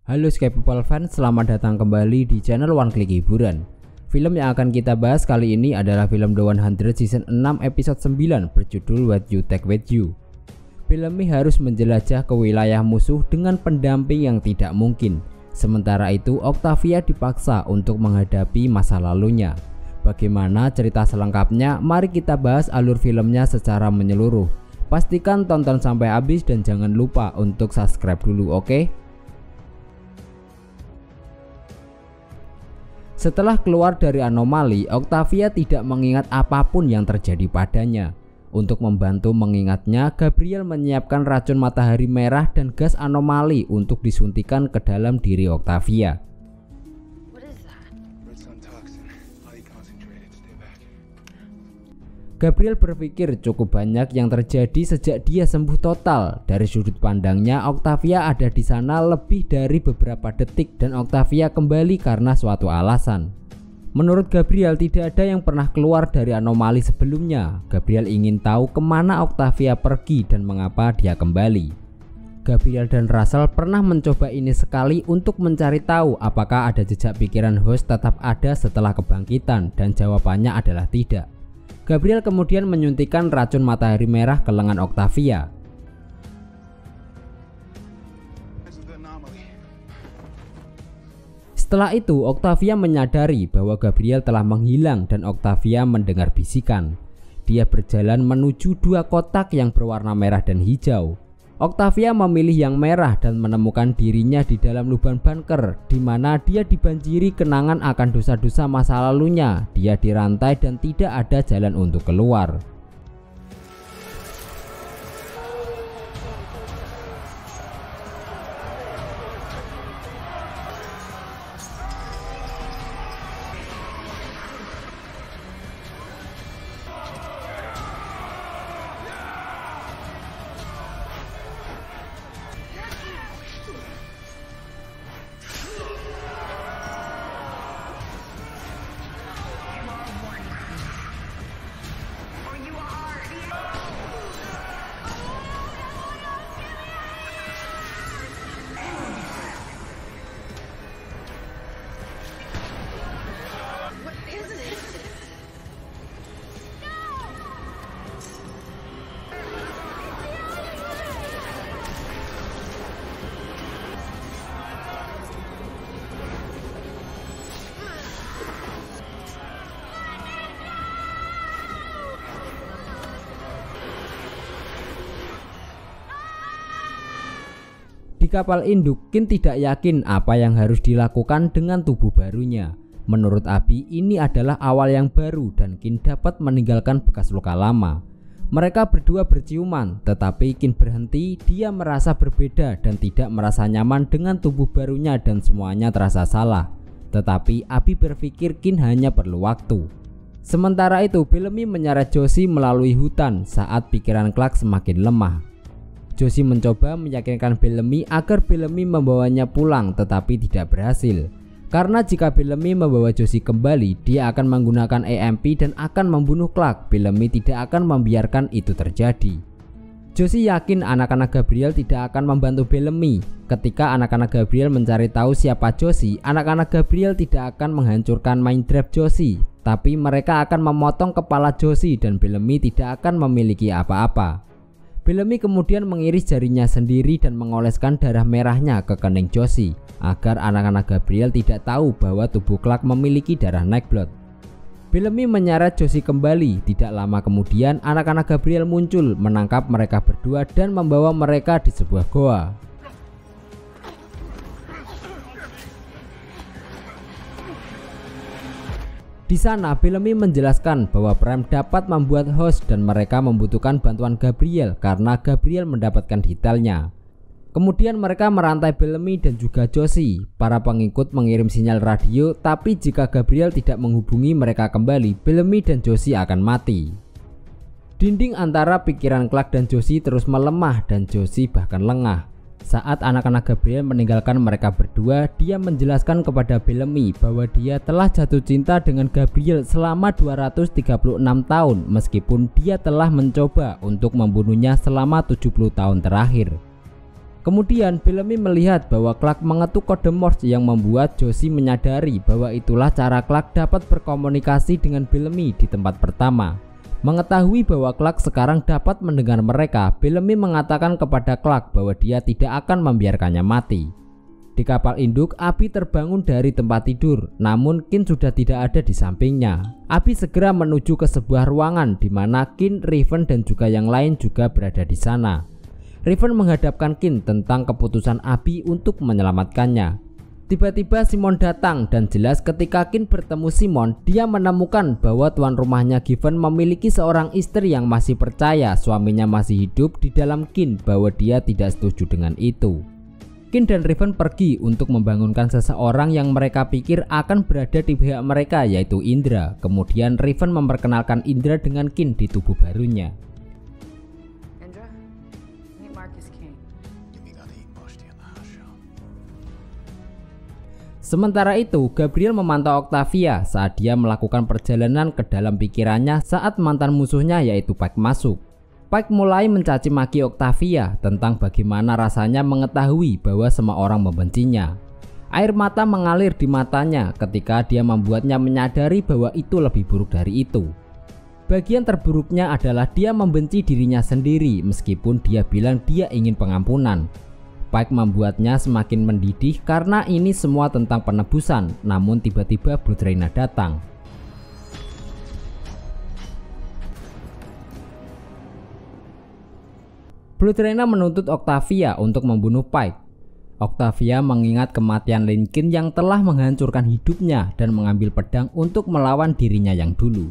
Halo Sky People fans, selamat datang kembali di channel One Click Hiburan. Film yang akan kita bahas kali ini adalah film The 100 Season 6 episode 9 berjudul What You Take With You. Film ini harus menjelajah ke wilayah musuh dengan pendamping yang tidak mungkin. Sementara itu Octavia dipaksa untuk menghadapi masa lalunya. Bagaimana cerita selengkapnya? Mari kita bahas alur filmnya secara menyeluruh. Pastikan tonton sampai habis dan jangan lupa untuk subscribe dulu, oke? Setelah keluar dari anomali, Octavia tidak mengingat apapun yang terjadi padanya. Untuk membantu mengingatnya, Gabriel menyiapkan racun matahari merah dan gas anomali untuk disuntikan ke dalam diri Octavia. Gabriel berpikir cukup banyak yang terjadi sejak dia sembuh total. Dari sudut pandangnya, Octavia ada di sana lebih dari beberapa detik dan Octavia kembali karena suatu alasan. Menurut Gabriel, tidak ada yang pernah keluar dari anomali sebelumnya. Gabriel ingin tahu kemana Octavia pergi dan mengapa dia kembali. Gabriel dan Russell pernah mencoba ini sekali untuk mencari tahu apakah ada jejak pikiran host tetap ada setelah kebangkitan, dan jawabannya adalah tidak. Gabriel kemudian menyuntikkan racun matahari merah ke lengan Octavia. Setelah itu, Octavia menyadari bahwa Gabriel telah menghilang dan Octavia mendengar bisikan. Dia berjalan menuju dua kotak yang berwarna merah dan hijau. Octavia memilih yang merah dan menemukan dirinya di dalam lubang bunker, di mana dia dibanjiri kenangan akan dosa-dosa masa lalunya. Dia dirantai dan tidak ada jalan untuk keluar. Di kapal induk, Kin tidak yakin apa yang harus dilakukan dengan tubuh barunya. Menurut Abby, ini adalah awal yang baru dan Kin dapat meninggalkan bekas luka lama. Mereka berdua berciuman, tetapi Kin berhenti. Dia merasa berbeda dan tidak merasa nyaman dengan tubuh barunya dan semuanya terasa salah. Tetapi Abby berpikir Kin hanya perlu waktu. Sementara itu, Bellamy menyeret Josie melalui hutan saat pikiran Clark semakin lemah. Josie mencoba meyakinkan Bellamy agar Bellamy membawanya pulang, tetapi tidak berhasil. Karena jika Bellamy membawa Josie kembali, dia akan menggunakan EMP dan akan membunuh Clark. Bellamy tidak akan membiarkan itu terjadi. Josie yakin anak-anak Gabriel tidak akan membantu Bellamy. Ketika anak-anak Gabriel mencari tahu siapa Josie, anak-anak Gabriel tidak akan menghancurkan mind drive Josie, tapi mereka akan memotong kepala Josie dan Bellamy tidak akan memiliki apa-apa. Bellamy kemudian mengiris jarinya sendiri dan mengoleskan darah merahnya ke kening Josie agar anak-anak Gabriel tidak tahu bahwa tubuh Clark memiliki darah Nightblood. Bellamy menyeret Josie kembali. Tidak lama kemudian anak-anak Gabriel muncul, menangkap mereka berdua dan membawa mereka di sebuah goa. Di sana, Bellamy menjelaskan bahwa Prime dapat membuat host dan mereka membutuhkan bantuan Gabriel karena Gabriel mendapatkan detailnya. Kemudian mereka merantai Bellamy dan juga Josie. Para pengikut mengirim sinyal radio, tapi jika Gabriel tidak menghubungi mereka kembali, Bellamy dan Josie akan mati. Dinding antara pikiran Clark dan Josie terus melemah dan Josie bahkan lengah. Saat anak-anak Gabriel meninggalkan mereka berdua, dia menjelaskan kepada Bellamy bahwa dia telah jatuh cinta dengan Gabriel selama 236 tahun meskipun dia telah mencoba untuk membunuhnya selama 70 tahun terakhir. Kemudian Bellamy melihat bahwa Clark mengetuk kode Morse yang membuat Josie menyadari bahwa itulah cara Clark dapat berkomunikasi dengan Bellamy di tempat pertama. Mengetahui bahwa Clark sekarang dapat mendengar mereka, Bellamy mengatakan kepada Clark bahwa dia tidak akan membiarkannya mati. Di kapal induk, Abby terbangun dari tempat tidur, namun Kin sudah tidak ada di sampingnya. Abby segera menuju ke sebuah ruangan di mana Kin, Raven, dan juga yang lain juga berada di sana. Raven menghadapkan Kin tentang keputusan Abby untuk menyelamatkannya. Tiba-tiba Simon datang dan jelas ketika Kin bertemu Simon, dia menemukan bahwa tuan rumahnya Given memiliki seorang istri yang masih percaya suaminya masih hidup di dalam Kin bahwa dia tidak setuju dengan itu. Kin dan Raven pergi untuk membangunkan seseorang yang mereka pikir akan berada di pihak mereka, yaitu Indra. Kemudian Raven memperkenalkan Indra dengan Kin di tubuh barunya. Sementara itu, Gabriel memantau Octavia saat dia melakukan perjalanan ke dalam pikirannya saat mantan musuhnya yaitu Pike masuk. Pike mulai mencaci maki Octavia tentang bagaimana rasanya mengetahui bahwa semua orang membencinya. Air mata mengalir di matanya ketika dia membuatnya menyadari bahwa itu lebih buruk dari itu. Bagian terburuknya adalah dia membenci dirinya sendiri meskipun dia bilang dia ingin pengampunan. Pike membuatnya semakin mendidih karena ini semua tentang penebusan, namun tiba-tiba Blood Reyna datang. Blood Reyna menuntut Octavia untuk membunuh Pike. Octavia mengingat kematian Lincoln yang telah menghancurkan hidupnya dan mengambil pedang untuk melawan dirinya yang dulu.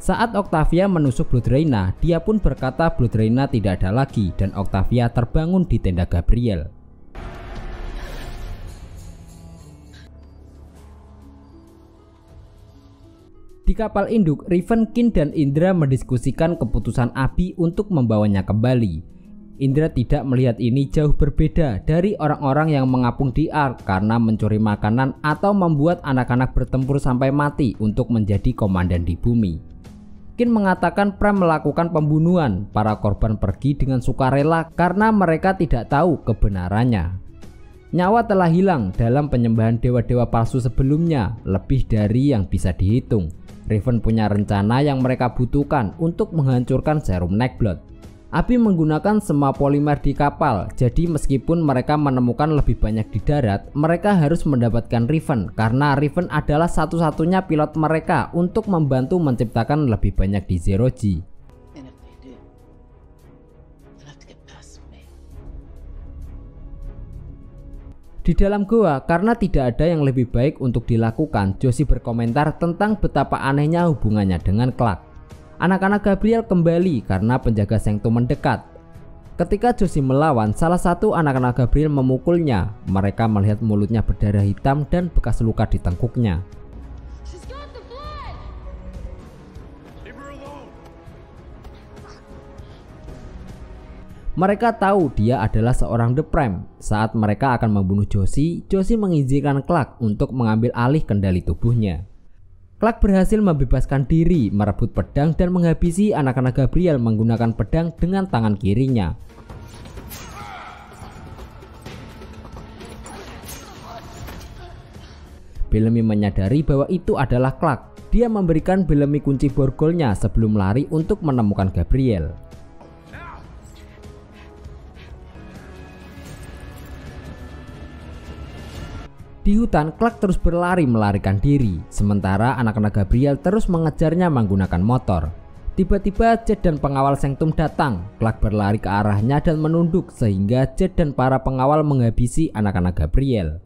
Saat Octavia menusuk Blood Reyna, dia pun berkata Blood Reyna tidak ada lagi dan Octavia terbangun di tenda Gabriel. Di kapal induk, Raven, Kin, dan Indra mendiskusikan keputusan Abby untuk membawanya kembali. Indra tidak melihat ini jauh berbeda dari orang-orang yang mengapung di Ark karena mencuri makanan atau membuat anak-anak bertempur sampai mati untuk menjadi komandan di bumi. Kin mengatakan Pram melakukan pembunuhan, para korban pergi dengan sukarela karena mereka tidak tahu kebenarannya. Nyawa telah hilang dalam penyembahan dewa-dewa palsu sebelumnya, lebih dari yang bisa dihitung. Raven punya rencana yang mereka butuhkan untuk menghancurkan serum Nightblood. Abby menggunakan semua polimer di kapal, jadi meskipun mereka menemukan lebih banyak di darat, mereka harus mendapatkan Raven karena Raven adalah satu-satunya pilot mereka untuk membantu menciptakan lebih banyak di Zero G. Di dalam goa, karena tidak ada yang lebih baik untuk dilakukan, Josie berkomentar tentang betapa anehnya hubungannya dengan Clark. Anak-anak Gabriel kembali karena penjaga Sanctum mendekat. Ketika Josie melawan, salah satu anak-anak Gabriel memukulnya. Mereka melihat mulutnya berdarah hitam dan bekas luka di tengkuknya. Mereka tahu dia adalah seorang The Prime. Saat mereka akan membunuh Josie, Josie mengizinkan Clark untuk mengambil alih kendali tubuhnya. Clark berhasil membebaskan diri, merebut pedang dan menghabisi anak-anak Gabriel menggunakan pedang dengan tangan kirinya. Bellamy menyadari bahwa itu adalah Clark. Dia memberikan Bellamy kunci borgolnya sebelum lari untuk menemukan Gabriel. Di hutan, Clark terus berlari melarikan diri, sementara anak-anak Gabriel terus mengejarnya menggunakan motor. Tiba-tiba Jet dan pengawal Sanctum datang. Clark berlari ke arahnya dan menunduk sehingga Jet dan para pengawal menghabisi anak-anak Gabriel.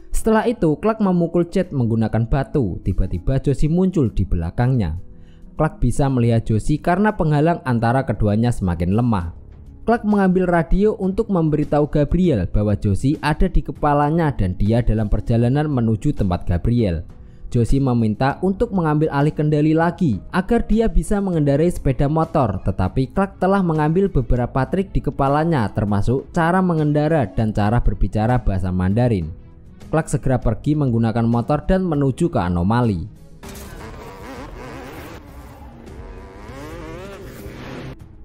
Setelah itu, Clark memukul Jet menggunakan batu. Tiba-tiba Josie muncul di belakangnya. Clark bisa melihat Josie karena penghalang antara keduanya semakin lemah. Clark mengambil radio untuk memberitahu Gabriel bahwa Josie ada di kepalanya dan dia dalam perjalanan menuju tempat Gabriel. Josie meminta untuk mengambil alih kendali lagi agar dia bisa mengendarai sepeda motor, tetapi Clark telah mengambil beberapa trik di kepalanya termasuk cara mengendara dan cara berbicara bahasa Mandarin. Clark segera pergi menggunakan motor dan menuju ke anomali.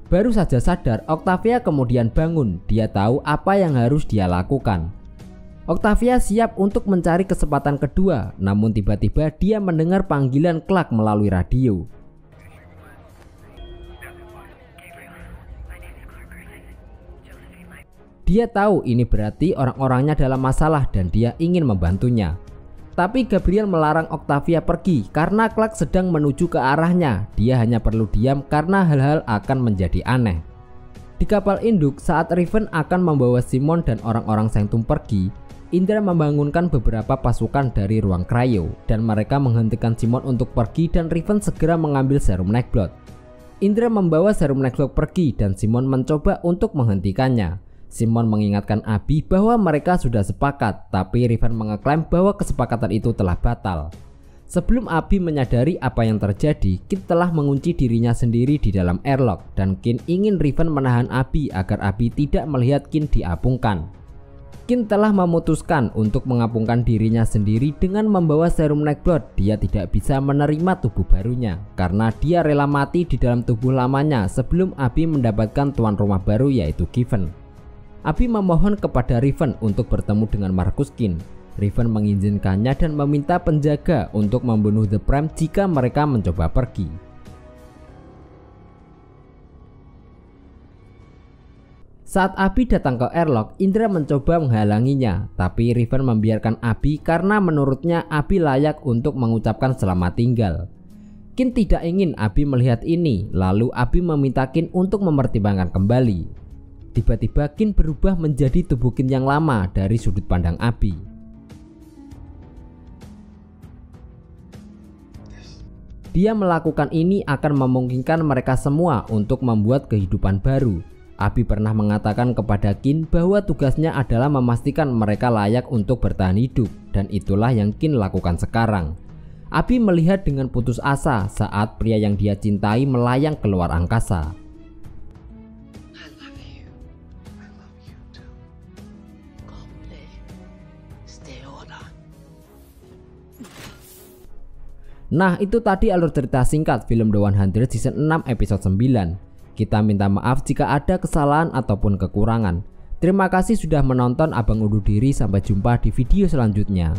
Baru saja sadar, Octavia kemudian bangun. Dia tahu apa yang harus dia lakukan. Octavia siap untuk mencari kesempatan kedua, namun tiba-tiba dia mendengar panggilan Clark melalui radio. Dia tahu ini berarti orang-orangnya dalam masalah dan dia ingin membantunya. Tapi Gabriel melarang Octavia pergi karena Clark sedang menuju ke arahnya. Dia hanya perlu diam karena hal-hal akan menjadi aneh. Di kapal induk, saat Riven akan membawa Simon dan orang-orang Sanctum pergi, Indra membangunkan beberapa pasukan dari ruang cryo dan mereka menghentikan Simon untuk pergi dan Riven segera mengambil serum Nightblood. Indra membawa serum Nightblood pergi dan Simon mencoba untuk menghentikannya. Simon mengingatkan Abby bahwa mereka sudah sepakat, tapi Riven mengeklaim bahwa kesepakatan itu telah batal. Sebelum Abby menyadari apa yang terjadi, Kit telah mengunci dirinya sendiri di dalam airlock dan Kin ingin Riven menahan Abby agar Abby tidak melihat Kin diapungkan. Kin telah memutuskan untuk mengapungkan dirinya sendiri dengan membawa serum Nightblood. Dia tidak bisa menerima tubuh barunya karena dia rela mati di dalam tubuh lamanya sebelum Abby mendapatkan tuan rumah baru yaitu Given. Abby memohon kepada Riven untuk bertemu dengan Marcus Kin. Riven mengizinkannya dan meminta penjaga untuk membunuh The Prime jika mereka mencoba pergi. Saat Abby datang ke airlock, Indra mencoba menghalanginya, tapi Riven membiarkan Abby karena menurutnya Abby layak untuk mengucapkan selamat tinggal. Kin tidak ingin Abby melihat ini, lalu Abby meminta Kin untuk mempertimbangkan kembali. Tiba-tiba Kin berubah menjadi tubuh Kin yang lama dari sudut pandang Abby. Dia melakukan ini akan memungkinkan mereka semua untuk membuat kehidupan baru. Abby pernah mengatakan kepada Kin bahwa tugasnya adalah memastikan mereka layak untuk bertahan hidup, dan itulah yang Kin lakukan sekarang. Abby melihat dengan putus asa saat pria yang dia cintai melayang keluar angkasa. Nah, itu tadi alur cerita singkat film The 100 season 6 episode 9. Kita minta maaf jika ada kesalahan ataupun kekurangan. Terima kasih sudah menonton, Abang undur diri, sampai jumpa di video selanjutnya.